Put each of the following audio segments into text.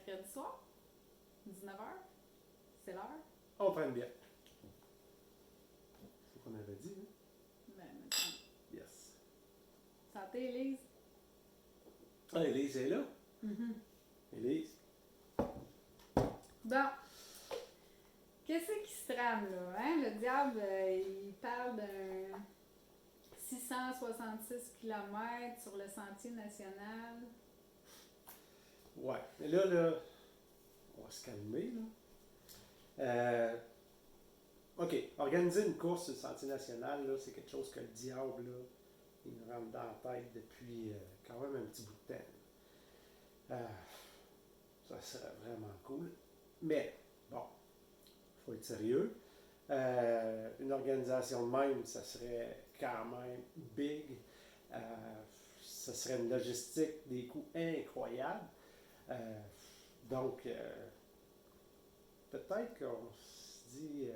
mercredi soir, 19h. C'est l'heure. On prenne bien. C'est ce qu'on avait dit, hein? Ben, maintenant. Yes. Santé, Elise. Ah, Élise est là. Élise. Bon. Qu'est-ce qui se trame, là? Hein? Le diable, il parle d'un 666 km sur le sentier national. Ouais. Mais là, on va se calmer, là. OK. Organiser une course sur le sentier national, là, c'est quelque chose que le diable, là, il nous rentre dans la tête depuis quand même un petit bout de temps. Ça serait vraiment cool. Mais, bon, il faut être sérieux. Une organisation de même, ça serait quand même big. Ça serait une logistique, des coûts incroyables. Donc, peut-être qu'on se dit,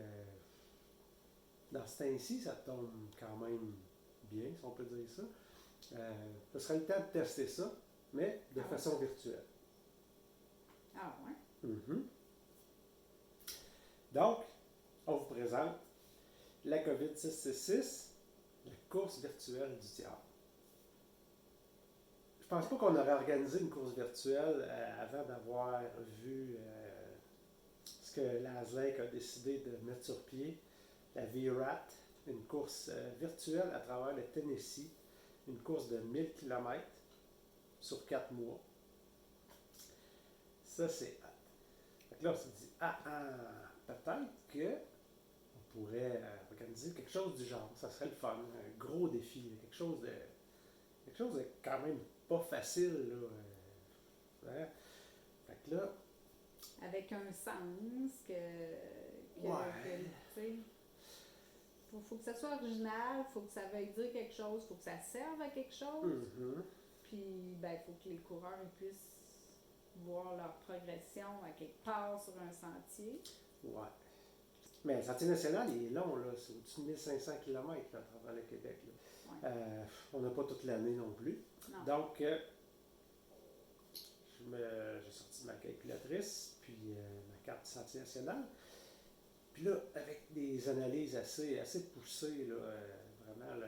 dans ce temps-ci, ça tombe quand même bien, si on peut dire ça. Ce serait le temps de tester ça, mais de façon virtuelle. Ah ouais? Mm-hmm. Donc, on vous présente la COVID 666, la course virtuelle du diable. Je pense pas qu'on aurait organisé une course virtuelle avant d'avoir vu ce que l'ASLEC a décidé de mettre sur pied, la VRAT, une course virtuelle à travers le Tennessee, une course de 1000 km sur 4 mois. Ça, c'est hâte. Donc là, on s'est dit, peut-être que on pourrait organiser quelque chose du genre. Ça serait le fun, un gros défi, quelque chose de quand même pas facile, là. Hein? Fait que là, Avec un sens que ouais. tu sais, faut que ça soit original, faut que ça veuille dire quelque chose, faut que ça serve à quelque chose. Mm-hmm. Puis, ben, faut que les coureurs ils puissent voir leur progression à quelque part sur un sentier. Ouais. Mais le sentier national, il est long, là. C'est au-dessus de 1500 km là, à travers le Québec. Là. Ouais. On n'a pas toute l'année non plus. Non. Donc, j'ai sorti ma calculatrice, puis ma carte du sentier national. Puis là, avec des analyses assez poussées, là, vraiment, là,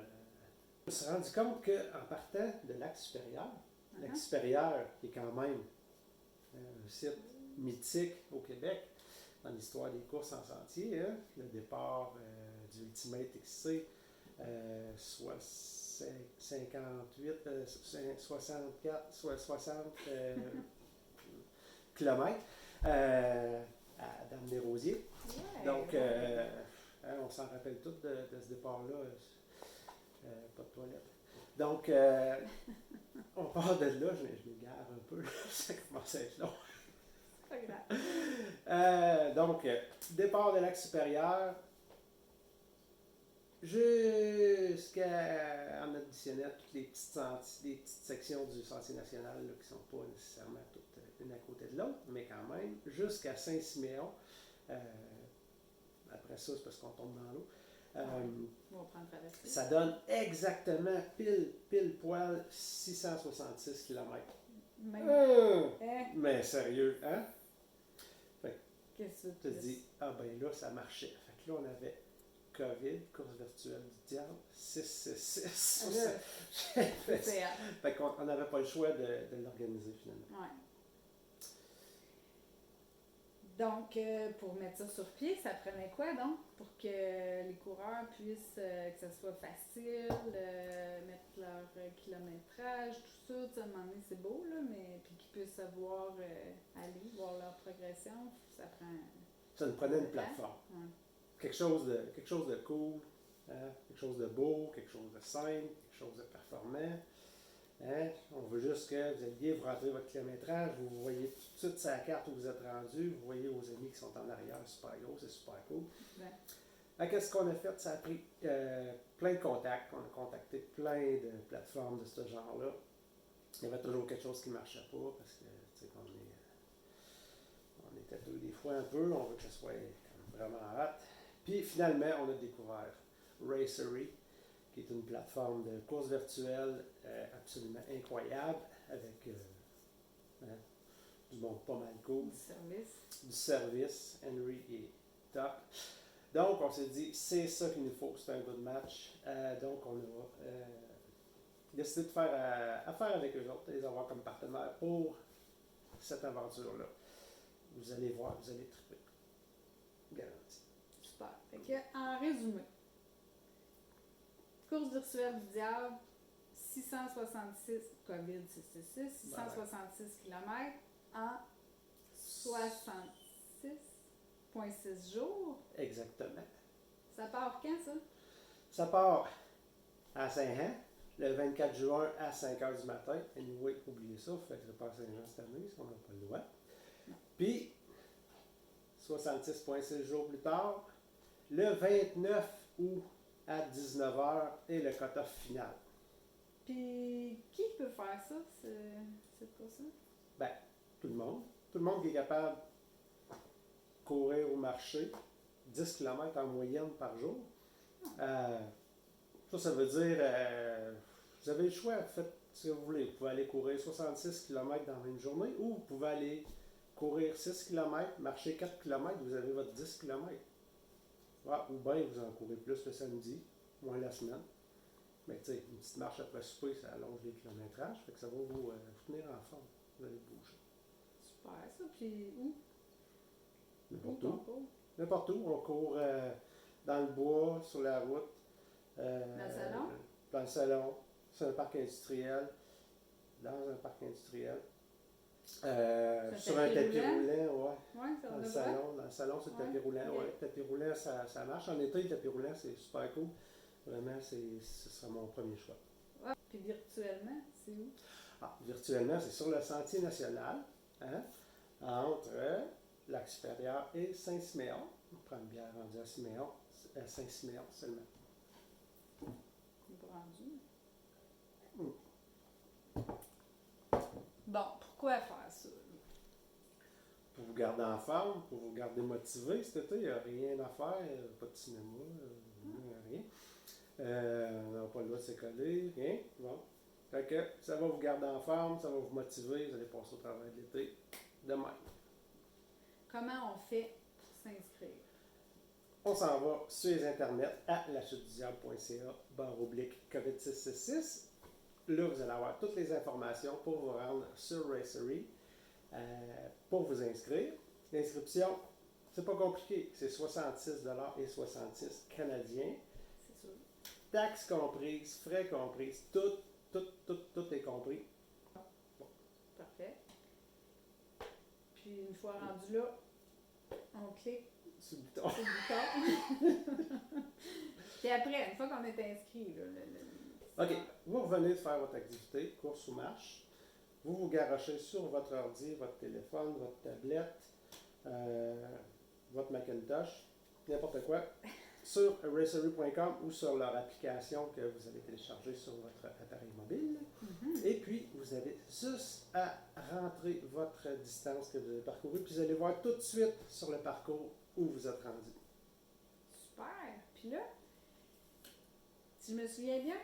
je me suis rendu compte qu'en partant de l'axe supérieur, l'axe supérieur, qui est quand même un site mythique au Québec, dans l'histoire des courses en sentier, hein, le départ du Ultimate XC, soit 58, 64, soit 60 km à Dame-des-Rosiers. Ouais, Donc, ouais. on s'en rappelle tous de ce départ-là. Pas de toilette. Donc, on part de là, je m'égare un peu, ça commence à être long. C'est pas grave. Donc, départ de l'axe supérieur jusqu'à en additionnant toutes les petites sections du sentier national là, qui ne sont pas nécessairement toutes une à côté de l'autre, mais quand même, jusqu'à Saint-Siméon. Après ça, c'est parce qu'on tombe dans l'eau. On va prendre traversée. Ça donne exactement pile poil 666 km. Mais sérieux, hein? Qu'est-ce que Tu te dis, ben là, ça marchait. Fait que là, on avait COVID, course virtuelle du diable, 666. Fait qu'on n'avait pas le choix de l'organiser finalement. Ouais. Donc, pour mettre ça sur pied, ça prenait quoi donc? Pour que les coureurs puissent, que ça soit facile, mettre leur kilométrage, tout ça, tu sais, à un moment donné, c'est beau, là, mais puis qu'ils puissent voir aller, voir leur progression, ça prend... Ça nous prenait une plateforme. Ouais. Quelque chose de cool, hein? Quelque chose de beau, quelque chose de simple, quelque chose de performant. Hein? On veut juste que vous ayez, vous rentrez votre kilométrage, vous voyez tout de suite sa carte où vous êtes rendu, vous voyez vos amis qui sont en arrière, super gros, c'est super cool. Ouais. Qu'est-ce qu'on a fait? Ça a pris plein de contacts. On a contacté plein de plateformes de ce genre-là. Il y avait toujours quelque chose qui ne marchait pas parce que, tu sais, on est têteux des fois un peu, on veut que ce soit vraiment hot. Puis finalement, on a découvert Racery, qui est une plateforme de course virtuelle absolument incroyable avec du monde pas mal cool. Du service. Du service. Henry est top. Donc, on s'est dit, c'est ça qu'il nous faut, c'est un good match. Donc, on a décidé de faire affaire avec eux autres, de les avoir comme partenaires pour cette aventure-là. Vous allez voir, vous allez triper. Garanti. Super. Fait que, en résumé, course virtuelle du diable, 666, COVID 666, 666 km en 66,6 jours. Exactement. Ça part quand, ça? Ça part à Saint-Jean, le 24 juin à 5 h du matin. Anyway, oubliez ça, vous ne fêterez pas à Saint-Jean cette année, si on n'a pas le droit. Puis, 66,6 jours plus tard, le 29 août à 19 h est le cut-off final. Puis, qui peut faire ça, cette course-là? Ben, tout le monde. Tout le monde qui est capable de courir ou marcher 10 km en moyenne par jour. Ça veut dire, vous avez le choix, faites ce que vous voulez. Vous pouvez aller courir 66 km dans une journée ou vous pouvez aller courir 6 km, marcher 4 km, vous avez votre 10 km. Ah, ou bien vous en courez plus le samedi, moins la semaine. Mais tu sais, une petite marche après souper, ça allonge les kilométrages, fait que ça va vous tenir en forme. Vous allez bouger. Super, ça. Puis, où? N'importe Où où. qu'on court? N'importe où. On court dans le bois, sur la route. Dans le salon? Dans le salon, sur un parc industriel. Dans un parc industriel. Sur un tapis roulant, ouais. Ouais, ça Dans va le salon, sur le tapis roulant, ok. ouais. Le tapis roulant, ça marche. En été, le tapis roulant, c'est super cool. Vraiment, ce sera mon premier choix. Ouais. Puis virtuellement, c'est où? Ah, virtuellement, c'est sur le Sentier national, hein, entre Lac-Supérieur et Saint-Siméon. On prend une bière rendue à Saint-Siméon seulement. Il est pas rendu. Mm. Bon, pourquoi faire ça? Pour vous garder en forme, pour vous garder motivé cet été, il n'y a rien à faire, pas de cinéma, rien. On n'a pas le droit de se coller, rien. Bon. Fait que ça va vous garder en forme, ça va vous motiver, vous allez passer au travail de l'été de même. Comment on fait pour s'inscrire? On s'en va sur les internets à lachutedudiable.ca/COVID666. Là, vous allez avoir toutes les informations pour vous rendre sur Racery pour vous inscrire. L'inscription, c'est pas compliqué, c'est 66,66 canadiens. C'est sûr. Taxes comprises, frais comprises, tout est compris. Parfait. Puis une fois rendu là, on clique Sur le bouton. sur le bouton. Puis après, une fois qu'on est inscrit, là, OK, vous revenez de faire votre activité, course ou marche. Vous vous garochez sur votre ordi, votre téléphone, votre tablette, votre Macintosh, n'importe quoi, sur racery.com ou sur leur application que vous allez télécharger sur votre appareil mobile. Mm-hmm. Et puis, vous avez juste à rentrer votre distance que vous avez parcourue, puis vous allez voir tout de suite sur le parcours où vous êtes rendu. Super. Puis là, si je me souviens bien,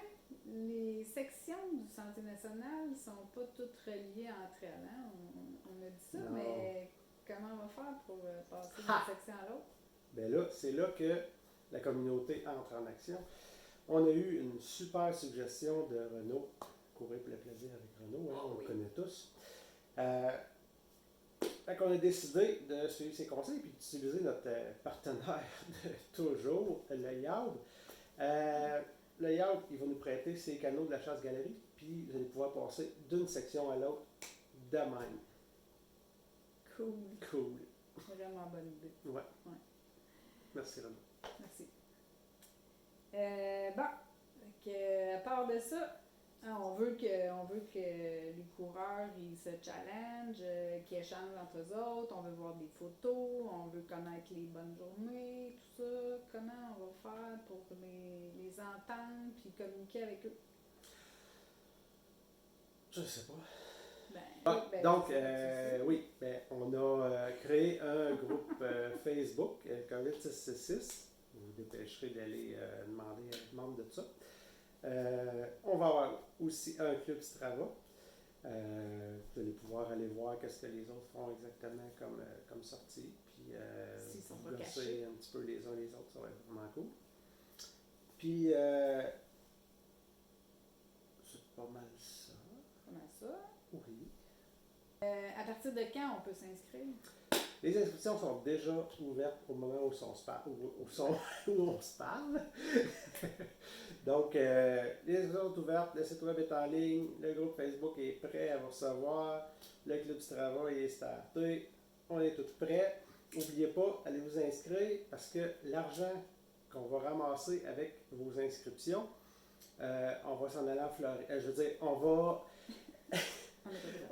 les sections du Sentier national ne sont pas toutes reliées entre elles. Hein? On a dit ça, Non. mais comment on va faire pour passer d'une section à l'autre? Bien là, c'est là que la communauté entre en action. On a eu une super suggestion de Renaud, Courir pour le plaisir avec Renaud, hein, on le connaît tous. Fait qu'on a décidé de suivre ses conseils et d'utiliser notre partenaire de toujours, le YAB. Le YAB, il va nous prêter ses canaux de la chasse-galerie, puis vous allez pouvoir passer d'une section à l'autre de même. Cool. Cool. Vraiment bonne idée. Ouais. Merci Renaud. Merci. Bon, à part de ça, hein, on veut que les coureurs ils se challengent, qu'ils échangent entre eux autres, on veut voir des photos, on veut connaître les bonnes journées, tout ça. Comment on va faire pour les entendre puis communiquer avec eux? Je sais pas. Oui, on a créé un groupe Facebook, COVID666. Vous vous dépêcherez d'aller demander à être membre de ça. On va avoir aussi un club Strava. Vous allez pouvoir aller voir qu'est-ce que les autres font exactement comme sortie. Puis S'ils sont pas gosser cachés. un petit peu les uns les autres, ça va être vraiment cool. Puis c'est pas mal ça. Comment ça? Oui. À partir de quand on peut s'inscrire? Les inscriptions sont déjà ouvertes au moment où on se parle. Où on se parle. Donc, les inscriptions sont ouvertes, le site web est en ligne, le groupe Facebook est prêt à vous recevoir, le club du travail est starté, on est tous prêts. N'oubliez pas, allez vous inscrire parce que l'argent qu'on va ramasser avec vos inscriptions, on va s'en aller en Floride. Je veux dire, on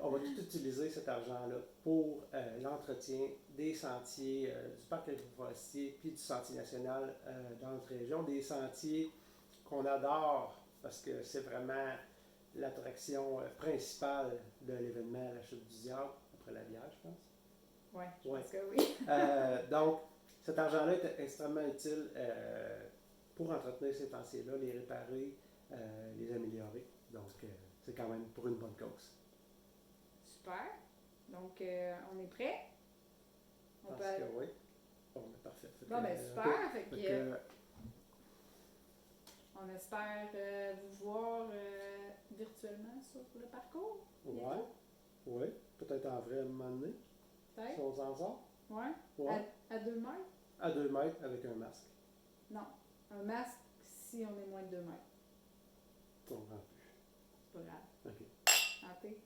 va tout utiliser cet argent-là pour l'entretien des sentiers du parc agroforestier puis du sentier national dans notre région. Des sentiers qu'on adore parce que c'est vraiment l'attraction principale de l'événement, la chute du diable, après la bière, je pense. Oui, je Ouais. pense que oui. Donc, cet argent-là est extrêmement utile pour entretenir ces sentiers-là, les réparer, les améliorer. Donc, c'est quand même pour une bonne cause. Super. Donc, on est prêt? On Parce peut... que oui. Bon, ben, parfait. Bon, ben super. ok. Fait que, Fait que, on espère vous voir virtuellement sur le parcours. ouais. Oui. Peut-être en vrai à un moment donné. Si Peut-être? on s'en sort. Ouais. Ouais. À 2 mètres? À 2 mètres avec un masque. Non. Un masque si on est moins de 2 mètres. On comprend plus. C'est pas grave. OK. Santé.